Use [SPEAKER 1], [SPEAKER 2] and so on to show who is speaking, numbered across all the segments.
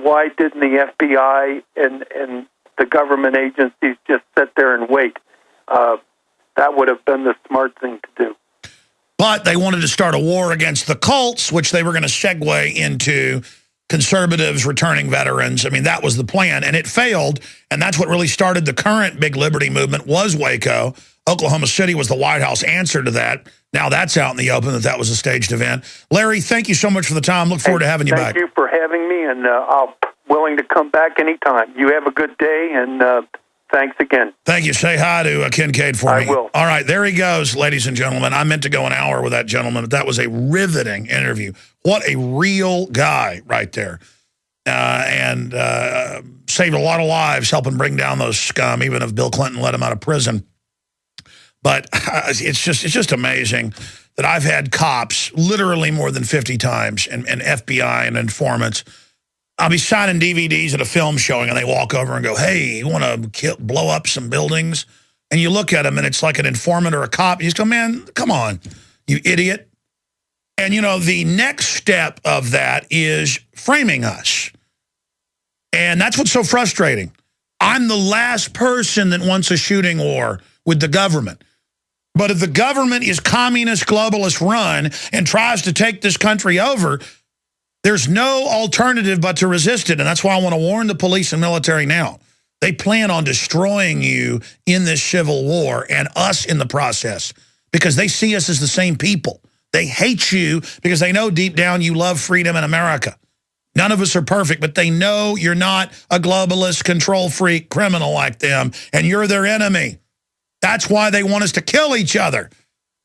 [SPEAKER 1] why didn't the FBI and the government agencies just sit there and wait? That would have been the smart thing to do.
[SPEAKER 2] But they wanted to start a war against the cults, which they were going to segue into conservatives returning veterans. I mean, that was the plan, and it failed, and that's what really started the current big liberty movement was Waco. Oklahoma City was the White House answer to that. Now that's out in the open that was a staged event. Larry, thank you so much for the time. Look forward to having you back.
[SPEAKER 1] Thank you for having me, and I'm willing to come back anytime. You have a good day, and thanks again.
[SPEAKER 2] Thank you. Say hi to Kincaid for me.
[SPEAKER 1] I will.
[SPEAKER 2] All right, there he goes, ladies and gentlemen. I meant to go an hour with that gentleman, but that was a riveting interview. What a real guy right there. And saved a lot of lives helping bring down those scum, even if Bill Clinton let him out of prison. But it's just amazing that I've had cops literally more than 50 times and FBI and informants. I'll be signing DVDs at a film showing, and they walk over and go, hey, you want to blow up some buildings? And you look at them, and it's like an informant or a cop. You just go, man, come on, you idiot. And, you know, the next step of that is framing us. And that's what's so frustrating. I'm the last person that wants a shooting war with the government. But if the government is communist, globalist run and tries to take this country over, there's no alternative but to resist it. And that's why I want to warn the police and military now. They plan on destroying you in this civil war and us in the process because they see us as the same people. They hate you because they know deep down you love freedom in America. None of us are perfect, but they know you're not a globalist, control freak criminal like them, and you're their enemy. That's why they want us to kill each other.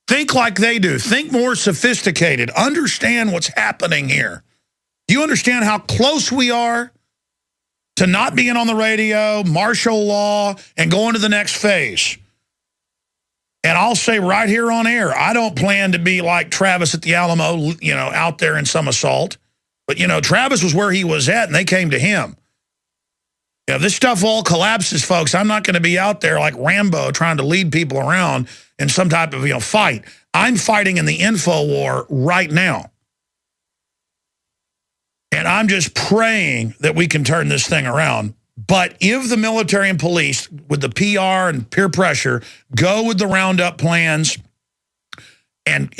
[SPEAKER 2] Think like they do. Think more sophisticated. Understand what's happening here. Do you understand how close we are to not being on the radio, martial law, and going to the next phase? And I'll say right here on air, I don't plan to be like Travis at the Alamo, you know, out there in some assault. But, you know, Travis was where he was at, and they came to him. You know, if this stuff all collapses, folks, I'm not going to be out there like Rambo trying to lead people around in some type of, you know, fight. I'm fighting in the info war right now. And I'm just praying that we can turn this thing around. But if the military and police, with the PR and peer pressure, go with the roundup plans and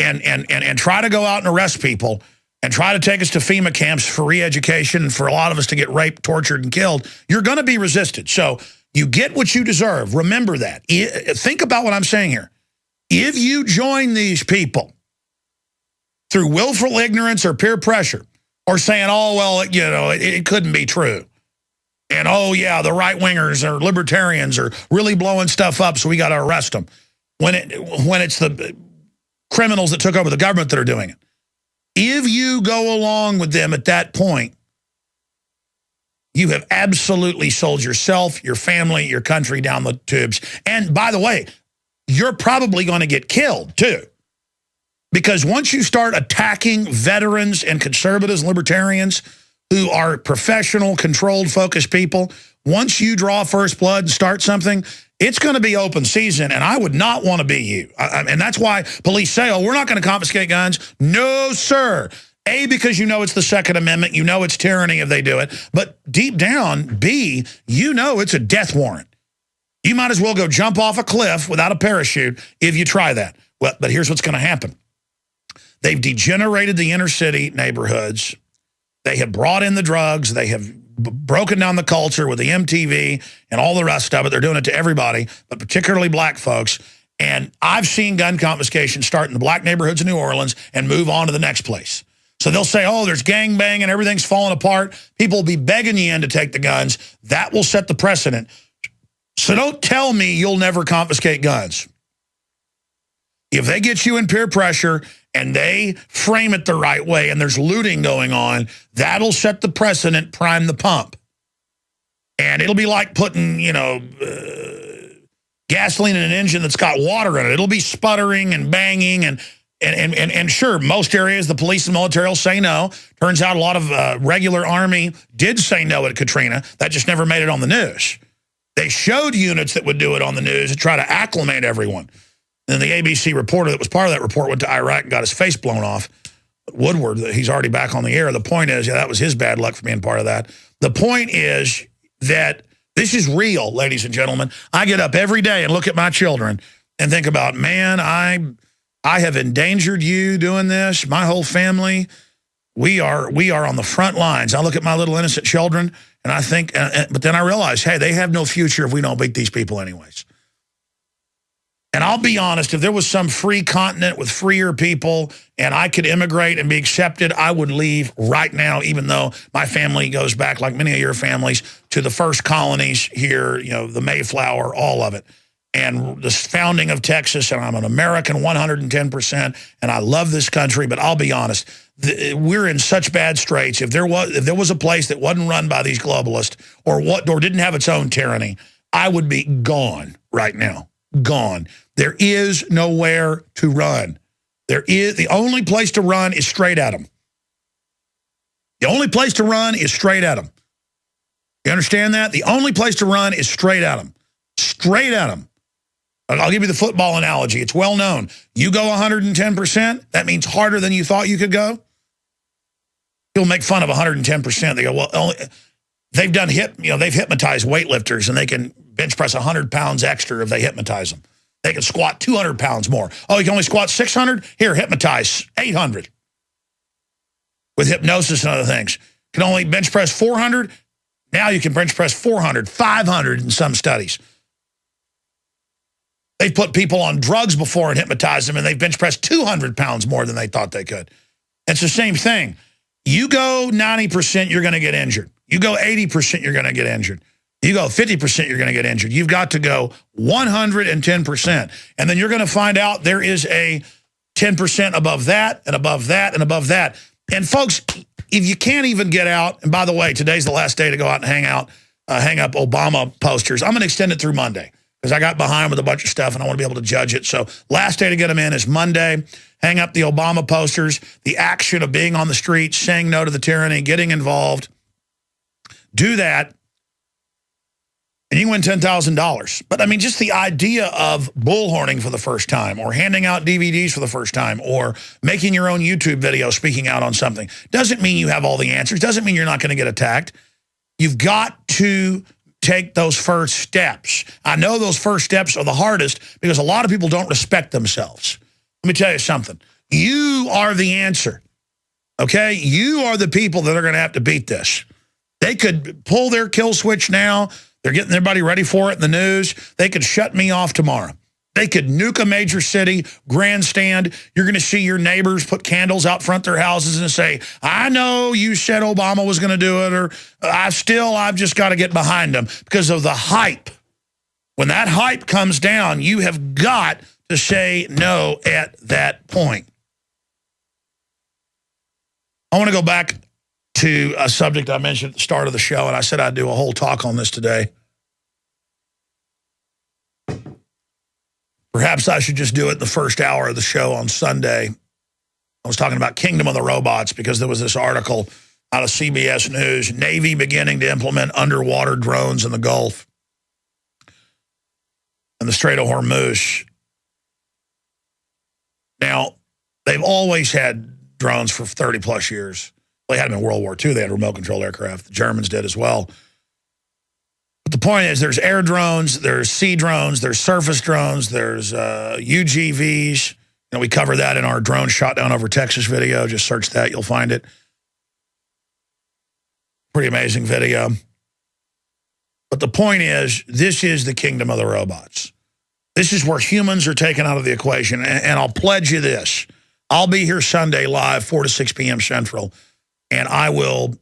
[SPEAKER 2] try to go out and arrest people and try to take us to FEMA camps for re-education and for a lot of us to get raped, tortured, and killed, you're going to be resisted. So you get what you deserve. Remember that. Think about what I'm saying here. If you join these people through willful ignorance or peer pressure, or saying, oh, well, you know, it couldn't be true. And, oh, yeah, the right-wingers or libertarians are really blowing stuff up, so we got to arrest them. When it's the criminals that took over the government that are doing it. If you go along with them at that point, you have absolutely sold yourself, your family, your country down the tubes. And, by the way, you're probably going to get killed, too. Because once you start attacking veterans and conservatives, libertarians, who are professional, controlled, focused people, once you draw first blood and start something, it's going to be open season, and I would not want to be you. And that's why police say, oh, we're not going to confiscate guns. No, sir. A, because you know it's the Second Amendment. You know it's tyranny if they do it. But deep down, B, you know it's a death warrant. You might as well go jump off a cliff without a parachute if you try that. Well, but here's what's going to happen. They've degenerated the inner city neighborhoods. They have brought in the drugs. They have broken down the culture with the MTV and all the rest of it. They're doing it to everybody, but particularly black folks. And I've seen gun confiscation start in the black neighborhoods of New Orleans and move on to the next place. So they'll say, oh, there's gangbang and everything's falling apart. People will be begging you in to take the guns. That will set the precedent. So don't tell me you'll never confiscate guns. If they get you in peer pressure and they frame it the right way and there's looting going on, that'll set the precedent, prime the pump. And it'll be like putting, you know, gasoline in an engine that's got water in it. It'll be sputtering and banging. And sure, most areas the police and military will say no. Turns out a lot of regular Army did say no at Katrina. That just never made it on the news. They showed units that would do it on the news to try to acclimate everyone. And the ABC reporter that was part of that report went to Iraq and got his face blown off Woodward, he's already back on the air. The point is, yeah, that was his bad luck for being part of that. The point is that this is real, ladies and gentlemen. I get up every day and look at my children and think about, man, I have endangered you doing this, my whole family. We are on the front lines. I look at my little innocent children and I think, but then I realize, hey, they have no future if we don't beat these people anyways. And I'll be honest, if there was some free continent with freer people and I could immigrate and be accepted, I would leave right now, even though my family goes back, like many of your families, to the first colonies here, you know, the Mayflower, all of it. And the founding of Texas, and I'm an American 110%, and I love this country, but I'll be honest, we're in such bad straits. If there was a place that wasn't run by these globalists or didn't have its own tyranny, I would be gone right now. Gone. There is nowhere to run. The only place to run is straight at them. The only place to run is straight at them. You understand that? The only place to run is straight at them. Straight at them. I'll give you the football analogy. It's well known. You go 110%, that means harder than you thought you could go. People make fun of 110%. They go, well, they've hypnotized weightlifters and they can bench press 100 pounds extra if they hypnotize them. They can squat 200 pounds more. Oh, you can only squat 600? Here, hypnotize 800. With hypnosis and other things. Can only bench press 400? Now you can bench press 400, 500 in some studies. They've put people on drugs before and hypnotized them, and they've bench pressed 200 pounds more than they thought they could. It's the same thing. You go 90%, you're going to get injured. You go 80%, you're going to get injured. You go 50%, you're going to get injured. You've got to go 110%. And then you're going to find out there is a 10% above that and above that and above that. And folks, if you can't even get out, and by the way, today's the last day to go out and hang up Obama posters. I'm going to extend it through Monday because I got behind with a bunch of stuff and I want to be able to judge it. So last day to get them in is Monday. Hang up the Obama posters, the action of being on the street, saying no to the tyranny, getting involved. Do that. And you can win $10,000. But I mean, just the idea of bullhorning for the first time or handing out DVDs for the first time or making your own YouTube video speaking out on something doesn't mean you have all the answers. Doesn't mean you're not going to get attacked. You've got to take those first steps. I know those first steps are the hardest because a lot of people don't respect themselves. Let me tell you something. You are the answer. Okay? You are the people that are going to have to beat this. They could pull their kill switch now. They're getting everybody ready for it in the news. They could shut me off tomorrow. They could nuke a major city, grandstand. You're going to see your neighbors put candles out front their houses and say, I know you said Obama was going to do it, or I've just got to get behind them because of the hype. When that hype comes down, you have got to say no at that point. I want to go back to a subject I mentioned at the start of the show, and I said I'd do a whole talk on this today. Perhaps I should just do it the first hour of the show on Sunday. I was talking about Kingdom of the Robots because there was this article out of CBS News, Navy beginning to implement underwater drones in the Gulf and the Strait of Hormuz. Now, they've always had drones for 30 plus years. They had them in World War II. They had remote control aircraft. The Germans did as well. But the point is there's air drones, there's sea drones, there's surface drones, there's UGVs. You know, we cover that in our drone shot down over Texas video. Just search that. You'll find it. Pretty amazing video. But the point is, this is the kingdom of the robots. This is where humans are taken out of the equation. And I'll pledge you this. I'll be here Sunday live, 4 to 6 p.m. Central. And I will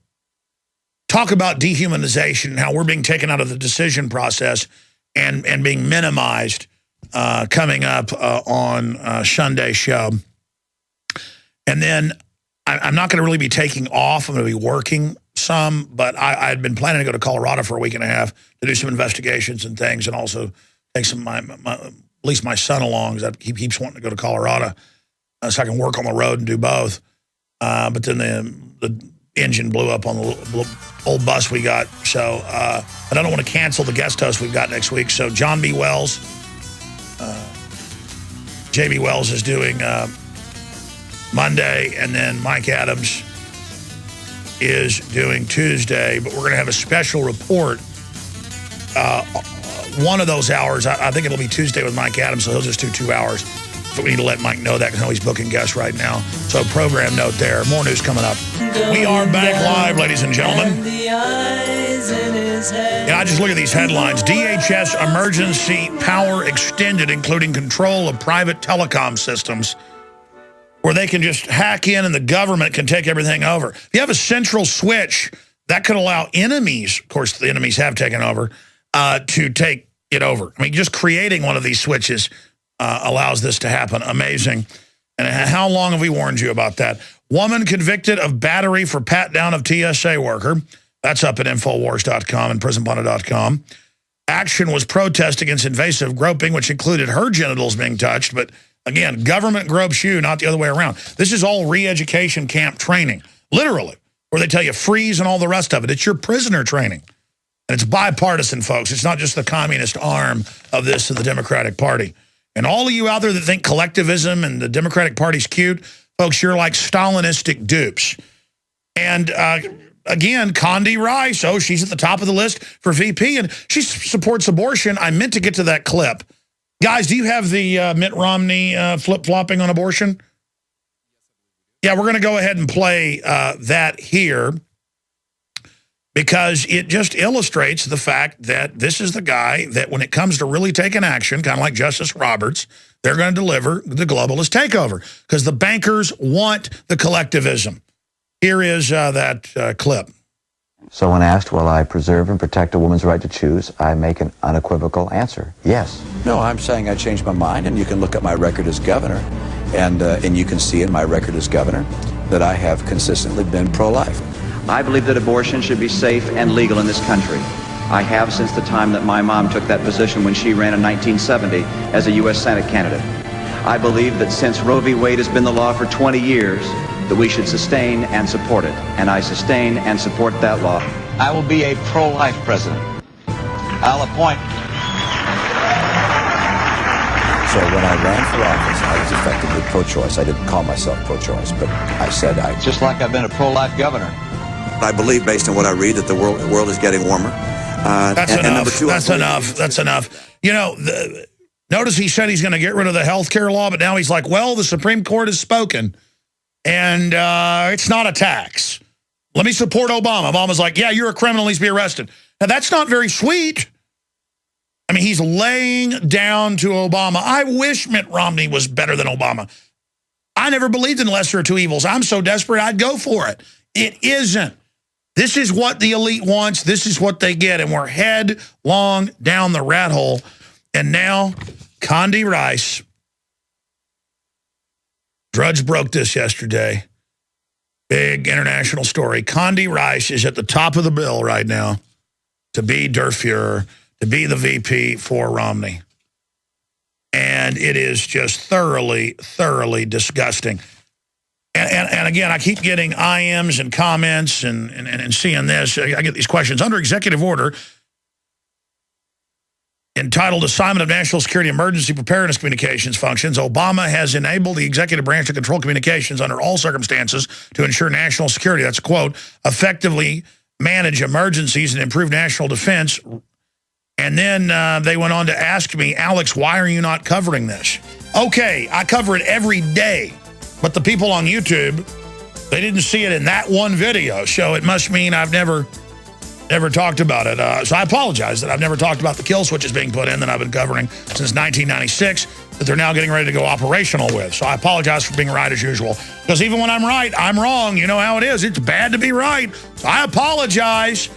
[SPEAKER 2] talk about dehumanization and how we're being taken out of the decision process and being minimized coming up on Sunday's show. And then I'm not going to really be taking off. I'm going to be working some, but I had been planning to go to Colorado for a week and a half to do some investigations and things and also take some at least my son along because he keeps wanting to go to Colorado so I can work on the road and do both. But then the engine blew up on the old bus we got. So I don't want to cancel the guest host we've got next week. So John B. Wells, J.B. Wells is doing Monday, and then Mike Adams is doing Tuesday. But we're going to have a special report one of those hours. I think it'll be Tuesday with Mike Adams, so he'll just do 2 hours. But we need to let Mike know that because I know he's booking guests right now. So program note there. More news coming up. We are back live, ladies and gentlemen. And I just look at these headlines. DHS emergency power extended, including control of private telecom systems, where they can just hack in and the government can take everything over. If you have a central switch, that could allow enemies, of course the enemies have taken over, to take it over. I mean, just creating one of these switches allows this to happen. Amazing. And how long have we warned you about that? Woman convicted of battery for pat down of TSA worker. That's up at Infowars.com and Prisonplanet.com. Action was protest against invasive groping, which included her genitals being touched. But again, government gropes you, not the other way around. This is all re-education camp training, literally, where they tell you freeze and all the rest of it. It's your prisoner training. And it's bipartisan, folks. It's not just the communist arm of this of the Democratic Party. And all of you out there that think collectivism and the Democratic Party's cute, folks, you're like Stalinistic dupes. And again, Condi Rice, she's at the top of the list for VP, and she supports abortion. I meant to get to that clip. Guys, do you have the Mitt Romney flip-flopping on abortion? Yeah, we're going to go ahead and play that here, because it just illustrates the fact that this is the guy that when it comes to really taking action, kind of like Justice Roberts, they're going to deliver the globalist takeover because the bankers want the collectivism. Here is that clip.
[SPEAKER 3] So when asked, will I preserve and protect a woman's right to choose, I make an unequivocal answer, yes.
[SPEAKER 4] No, I'm saying I changed my mind, and you can look at my record as governor, and you can see in my record as governor that I have consistently been pro-life.
[SPEAKER 5] I believe that abortion should be safe and legal in this country. I have since the time that my mom took that position when she ran in 1970 as a U.S. Senate candidate. I believe that since Roe v. Wade has been the law for 20 years, that we should sustain and support it. And I sustain and support that law.
[SPEAKER 4] I will be a pro-life president. I'll appoint. So when I ran for office, I was effectively pro-choice. I didn't call myself pro-choice, but I said I... Just like I've been a pro-life governor. I believe, based on what I read, that the world is getting warmer.
[SPEAKER 2] That's enough. And number two, that's enough. That's enough. You know, notice he said he's going to get rid of the health care law, but now he's like, well, the Supreme Court has spoken, and it's not a tax. Let me support Obama. Obama's like, yeah, you're a criminal, needs to be arrested. Now, that's not very sweet. I mean, he's laying down to Obama. I wish Mitt Romney was better than Obama. I never believed in lesser of two evils. I'm so desperate, I'd go for it. It isn't. This is what the elite wants. This is what they get. And we're headlong down the rat hole. And now, Condi Rice. Drudge broke this yesterday. Big international story. Condi Rice is at the top of the bill right now to be Der Fuhrer, to be the VP for Romney. And it is just thoroughly, thoroughly disgusting. And again, I keep getting IMs and comments and seeing this. I get these questions. Under executive order entitled Assignment of National Security Emergency Preparedness Communications Functions, Obama has enabled the executive branch to control communications under all circumstances to ensure national security. That's a quote. Effectively manage emergencies and improve national defense. And then they went on to ask me, Alex, why are you not covering this? Okay, I cover it every day. But the people on YouTube, they didn't see it in that one video, so it must mean I've never talked about it. So I apologize that I've never talked about the kill switches being put in that I've been covering since 1996 that they're now getting ready to go operational with. So I apologize for being right as usual. Because even when I'm right, I'm wrong. You know how it is. It's bad to be right. So I apologize.